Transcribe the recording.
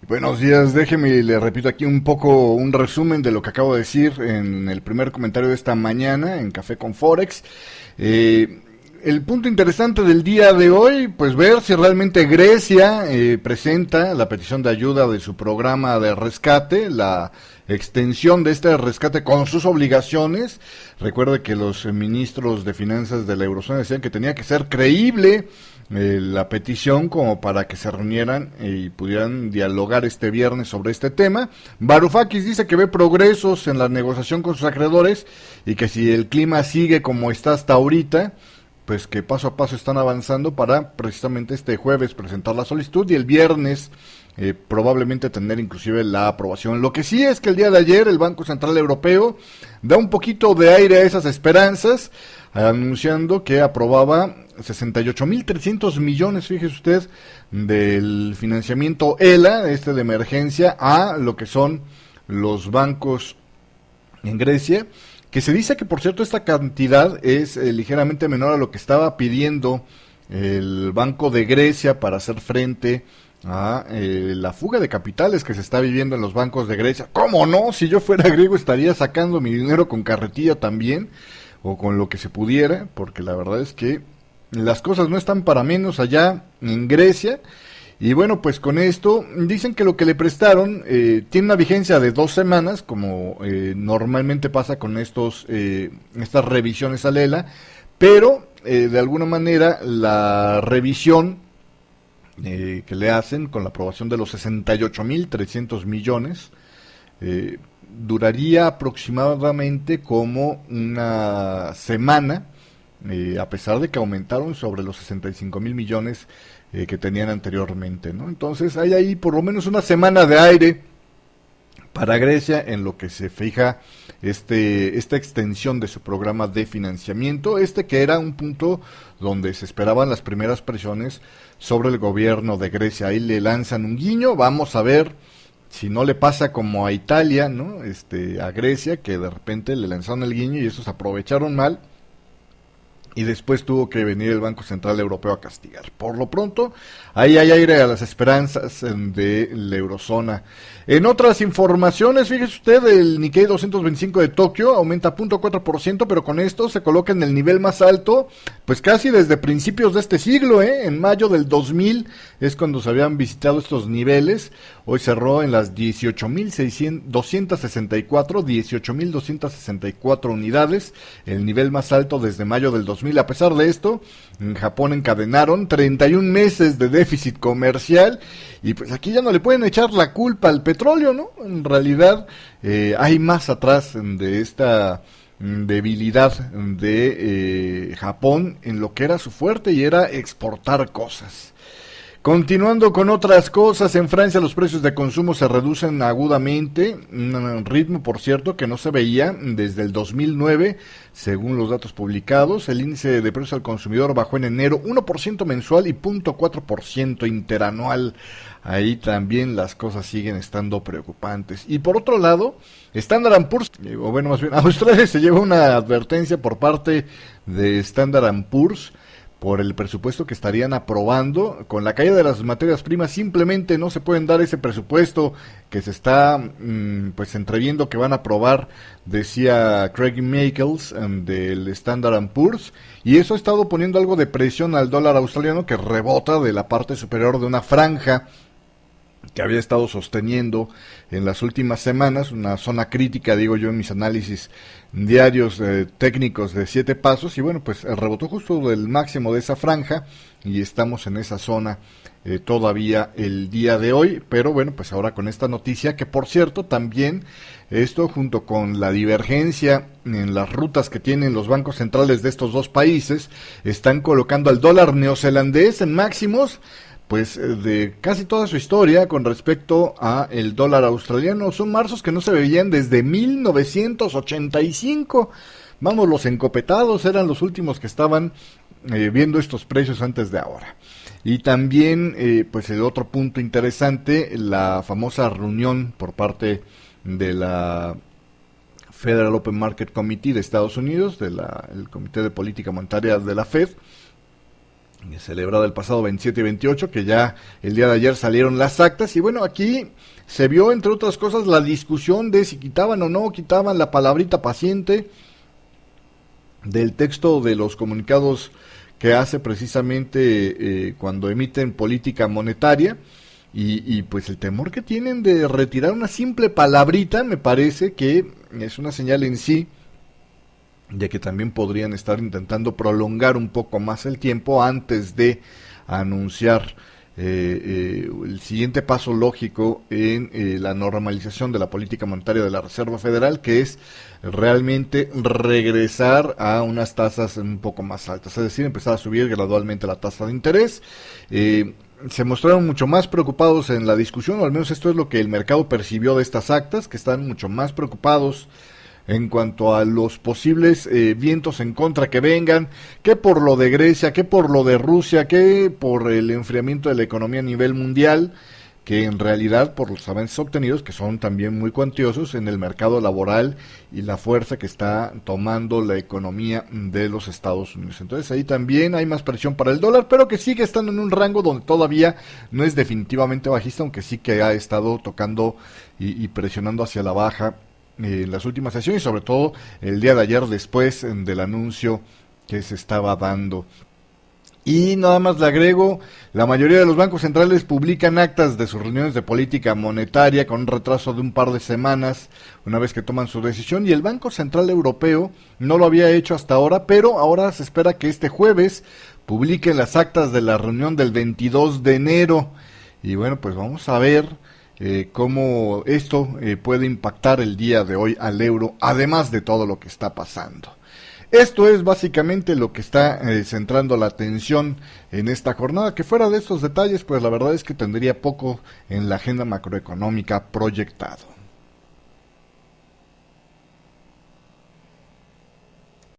Buenos días, déjeme, le repito aquí un poco un resumen de lo que acabo de decir en el primer comentario de esta mañana en Café con Forex. El punto interesante del día de hoy, pues ver si realmente Grecia presenta la petición de ayuda de su programa de rescate, la extensión de este rescate con sus obligaciones. Recuerde que los ministros de finanzas de la eurozona decían que tenía que ser creíble la petición como para que se reunieran y pudieran dialogar este viernes sobre este tema. Varoufakis dice que ve progresos en la negociación con sus acreedores y que si el clima sigue como está hasta ahorita, pues que paso a paso están avanzando para precisamente este jueves presentar la solicitud y el viernes probablemente tener inclusive la aprobación. Lo que sí es que el día de ayer el Banco Central Europeo da un poquito de aire a esas esperanzas, anunciando que aprobaba 68.300 millones, fíjese usted, del financiamiento ELA, de emergencia, a lo que son los bancos en Grecia, que se dice que por cierto esta cantidad es ligeramente menor a lo que estaba pidiendo el Banco de Grecia para hacer frente a la fuga de capitales que se está viviendo en los bancos de Grecia. ¿Cómo no? Si yo fuera griego estaría sacando mi dinero con carretilla también, o con lo que se pudiera, porque la verdad es que las cosas no están para menos allá en Grecia. Y bueno, pues con esto dicen que lo que le prestaron tiene una vigencia de 2 semanas, como normalmente pasa con estas revisiones al ELA, pero de alguna manera la revisión que le hacen con la aprobación de los 68.300 millones duraría aproximadamente como una semana, a pesar de que aumentaron sobre los 65.000 millones que tenían anteriormente, ¿no? Entonces hay ahí por lo menos una semana de aire para Grecia en lo que se fija esta extensión de su programa de financiamiento, que era un punto donde se esperaban las primeras presiones sobre el gobierno de Grecia. Ahí le lanzan un guiño, vamos a ver si no le pasa como a Italia, ¿no? A Grecia, que de repente le lanzaron el guiño y esos aprovecharon mal. Y después tuvo que venir el Banco Central Europeo a castigar. Por lo pronto, ahí hay aire a las esperanzas de la eurozona. En otras informaciones, fíjese usted, el Nikkei 225 de Tokio aumenta 0.4%, pero con esto se coloca en el nivel más alto, pues casi desde principios de este siglo, En mayo del 2000 es cuando se habían visitado estos niveles. Hoy cerró en las 18.264 unidades, el nivel más alto desde mayo del 2000. A pesar de esto, en Japón encadenaron 31 meses de déficit comercial y pues aquí ya no le pueden echar la culpa al petróleo, ¿no? En realidad hay más atrás de esta debilidad de Japón en lo que era su fuerte y era exportar cosas. Continuando con otras cosas, en Francia los precios de consumo se reducen agudamente, un ritmo, por cierto, que no se veía desde el 2009, según los datos publicados. El índice de precios al consumidor bajó en enero 1% mensual y 0.4% interanual. Ahí también las cosas siguen estando preocupantes. Y por otro lado, Standard & Poor's, o bueno, más bien, Australia se lleva una advertencia por parte de Standard & Poor's por el presupuesto que estarían aprobando. Con la caída de las materias primas simplemente no se pueden dar ese presupuesto que se está pues entreviendo que van a aprobar, decía Craig Michaels del Standard & Poor's, y eso ha estado poniendo algo de presión al dólar australiano, que rebota de la parte superior de una franja que había estado sosteniendo en las últimas semanas, una zona crítica, digo yo en mis análisis diarios técnicos de 7 pasos, y bueno, pues rebotó justo del máximo de esa franja y estamos en esa zona todavía el día de hoy. Pero bueno, pues ahora con esta noticia, que por cierto también esto junto con la divergencia en las rutas que tienen los bancos centrales de estos dos países, están colocando al dólar neozelandés en máximos pues de casi toda su historia con respecto a el dólar australiano. Son marzos que no se veían desde 1985. Vamos, los encopetados eran los últimos que estaban viendo estos precios antes de ahora. Y también, pues el otro punto interesante, la famosa reunión por parte de la Federal Open Market Committee de Estados Unidos, el Comité de Política Monetaria de la Fed, celebrada el pasado 27 y 28, que ya el día de ayer salieron las actas, y bueno, aquí se vio, entre otras cosas, la discusión de si quitaban o no quitaban la palabrita paciente del texto de los comunicados que hace precisamente cuando emiten política monetaria, y pues el temor que tienen de retirar una simple palabrita me parece que es una señal en sí ya que también podrían estar intentando prolongar un poco más el tiempo antes de anunciar el siguiente paso lógico en la normalización de la política monetaria de la Reserva Federal, que es realmente regresar a unas tasas un poco más altas, es decir, empezar a subir gradualmente la tasa de interés. Se mostraron mucho más preocupados en la discusión, o al menos esto es lo que el mercado percibió de estas actas, que están mucho más preocupados en cuanto a los posibles vientos en contra que vengan, que por lo de Grecia, que por lo de Rusia, que por el enfriamiento de la economía a nivel mundial, que en realidad por los avances obtenidos, que son también muy cuantiosos en el mercado laboral y la fuerza que está tomando la economía de los Estados Unidos. Entonces ahí también hay más presión para el dólar, pero que sigue estando en un rango donde todavía no es definitivamente bajista, aunque sí que ha estado tocando y presionando hacia la baja en las últimas sesiones, sobre todo el día de ayer después del anuncio que se estaba dando. Y nada más le agrego, la mayoría de los bancos centrales publican actas de sus reuniones de política monetaria con un retraso de un par de semanas una vez que toman su decisión, y el Banco Central Europeo no lo había hecho hasta ahora, pero ahora se espera que este jueves publiquen las actas de la reunión del 22 de enero. Y bueno, pues vamos a ver cómo esto puede impactar el día de hoy al euro, además de todo lo que está pasando. Esto es básicamente lo que está centrando la atención en esta jornada, que fuera de estos detalles, pues la verdad es que tendría poco en la agenda macroeconómica proyectado.